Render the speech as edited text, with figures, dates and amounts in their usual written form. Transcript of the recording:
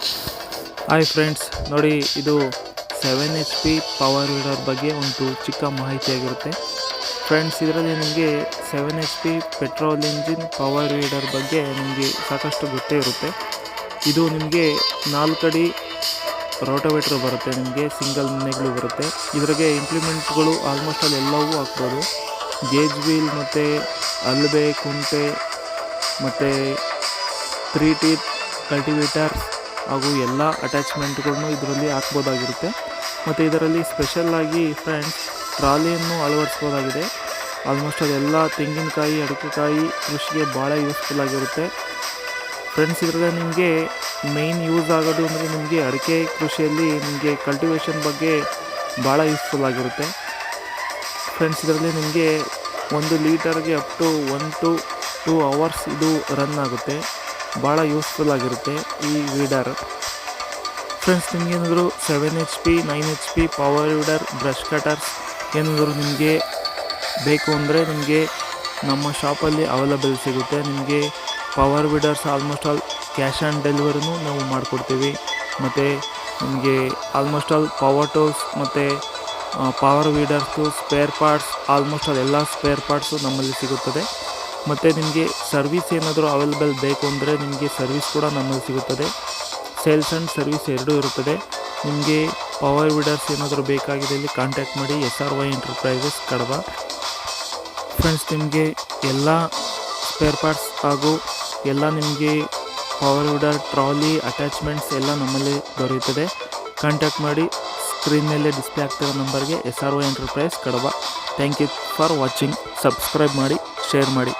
Hi friends, ನೋಡಿ ಇದು 7 HP power weeder ಬಗ್ಗೆ ಒಂದು ಚಿಕ್ಕ ಮಾಹಿತಿಯಾಗಿರುತ್ತೆ. ಫ್ರೆಂಡ್ಸ್, ಇದರಲ್ಲಿ ನಿಮಗೆ 7 HP petrol engine power weeder ಬಗ್ಗೆ ನಿಮಗೆ ಸಾಕಷ್ಟು ಗೊತ್ತೇ ಇರುತ್ತೆ. ಇದು ನಿಮಗೆ 4 ಅಡಿ ರೋಟೋವೇಟ್ರ್ ಬರುತ್ತೆ, ನಿಮಗೆ ಸಿಂಗಲ್ ಮನೆಗಳು ಬರುತ್ತೆ. ಇದರಿಗೆ ಇಂಪ್ಲಿಮೆಂಟ್ಗಳು ಆಲ್ಮೋಸ್ಟ್ ಅಲ್ಲಿ ಎಲ್ಲವೂ ಹಾಕ್ಬೋದು. ಗೇಜ್ ವೀಲ್ ಮತ್ತು ಅಲ್ಬೆ, ಕುಂಟೆ ಮತ್ತು 3 ಟೀತ್ ಕಲ್ಟಿವೇಟರ್ ಹಾಗೂ ಎಲ್ಲ ಅಟ್ಯಾಚ್ಮೆಂಟ್ಗಳನ್ನು ಇದರಲ್ಲಿ ಹಾಕ್ಬೋದಾಗಿರುತ್ತೆ. ಮತ್ತು ಇದರಲ್ಲಿ ಸ್ಪೆಷಲ್ಲಾಗಿ ಫ್ರೆಂಡ್ಸ್ ಟ್ರಾಲಿಯನ್ನು ಅಳವಡಿಸ್ಬೋದಾಗಿದೆ. ಆಲ್ಮೋಸ್ಟ್ ಅದೆಲ್ಲ ತೆಂಗಿನಕಾಯಿ, ಅಡಿಕೆಕಾಯಿ ಕೃಷಿಗೆ ಭಾಳ ಯೂಸ್ಫುಲ್ ಆಗಿರುತ್ತೆ. ಫ್ರೆಂಡ್ಸ್, ಇದರಲ್ಲಿ ನಿಮಗೆ ಮೇಯ್ನ್ ಯೂಸ್ ಆಗೋದು ಅಂದರೆ ನಿಮಗೆ ಅಡಿಕೆ ಕೃಷಿಯಲ್ಲಿ ನಿಮಗೆ ಕಲ್ಟಿವೇಷನ್ ಬಗ್ಗೆ ಭಾಳ ಯೂಸ್ಫುಲ್ ಆಗಿರುತ್ತೆ. ಫ್ರೆಂಡ್ಸ್, ಇದರಲ್ಲಿ ನಿಮಗೆ 1 ಲೀಟರ್ಗೆ ಅಪ್ ಟು 1 to 2 hours ಇದು ರನ್ ಆಗುತ್ತೆ. ಭಾಳ ಯೂಸ್ಫುಲ್ ಆಗಿರುತ್ತೆ ಈ ವೀಡರ್. ಫ್ರೆಂಡ್ಸ್, ನಿಮಗೇನಾದರೂ 7 HP 9 HP power weeder brush cutters ಏನಾದರೂ ನಿಮಗೆ ಬೇಕು ಅಂದರೆ ನಿಮಗೆ ನಮ್ಮ ಶಾಪಲ್ಲಿ ಅವೈಲಬಲ್ ಸಿಗುತ್ತೆ. ನಿಮಗೆ power weeders almost all cash on ಡೆಲಿವರಿನೂ ನಾವು ಮಾಡಿಕೊಡ್ತೀವಿ. ಮತ್ತು ನಿಮಗೆ ಆಲ್ಮೋಸ್ಟ್ ಆಲ್ ಪವರ್ ಟೂಲ್ಸ್ ಮತ್ತು power weeders spare parts almost all ಎಲ್ಲ ಸ್ಪೇರ್ ಪಾರ್ಟ್ಸು ನಮ್ಮಲ್ಲಿ ಸಿಗುತ್ತದೆ. ಮತ್ತು ನಿಮಗೆ ಸರ್ವಿಸ್ ಏನಾದರೂ ಅವೈಲಬಲ್ ಬೇಕು ಅಂದರೆ ನಿಮಗೆ ಸರ್ವಿಸ್ ಕೂಡ ನಮ್ಮಲ್ಲಿ ಸಿಗುತ್ತದೆ. ಸೇಲ್ಸ್ ಆ್ಯಂಡ್ ಸರ್ವಿಸ್ ಎರಡೂ ಇರುತ್ತದೆ. ನಿಮಗೆ ಪವರ್ ವೀಡರ್ಸ್ ಏನಾದರೂ ಬೇಕಾಗಿದೆ ಇಲ್ಲಿ ಕಾಂಟ್ಯಾಕ್ಟ್ ಮಾಡಿ, SRY ಎಂಟರ್ಪ್ರೈಸಸ್ ಕಡಬ. ಫ್ರೆಂಡ್ಸ್, ನಿಮಗೆ ಎಲ್ಲ ಸ್ಪೇರ್ ಪಾರ್ಟ್ಸ್ ಹಾಗೂ ಎಲ್ಲ ನಿಮಗೆ ಪವರ್ ವೀಡರ್ ಟ್ರಾಲಿ ಅಟ್ಯಾಚ್ಮೆಂಟ್ಸ್ ಎಲ್ಲ ನಮ್ಮಲ್ಲಿ ದೊರೆಯುತ್ತದೆ. ಕಾಂಟ್ಯಾಕ್ಟ್ ಮಾಡಿ, ಸ್ಕ್ರೀನ್ ಮೇಲೆ ಡಿಸ್ಪ್ಲೇ ಆಗ್ತಿರೋ ನಂಬರ್ಗೆ SRY enterprise Kadaba. Thank you for watching. Subscribe ಮಾಡಿ, ಶೇರ್ ಮಾಡಿ.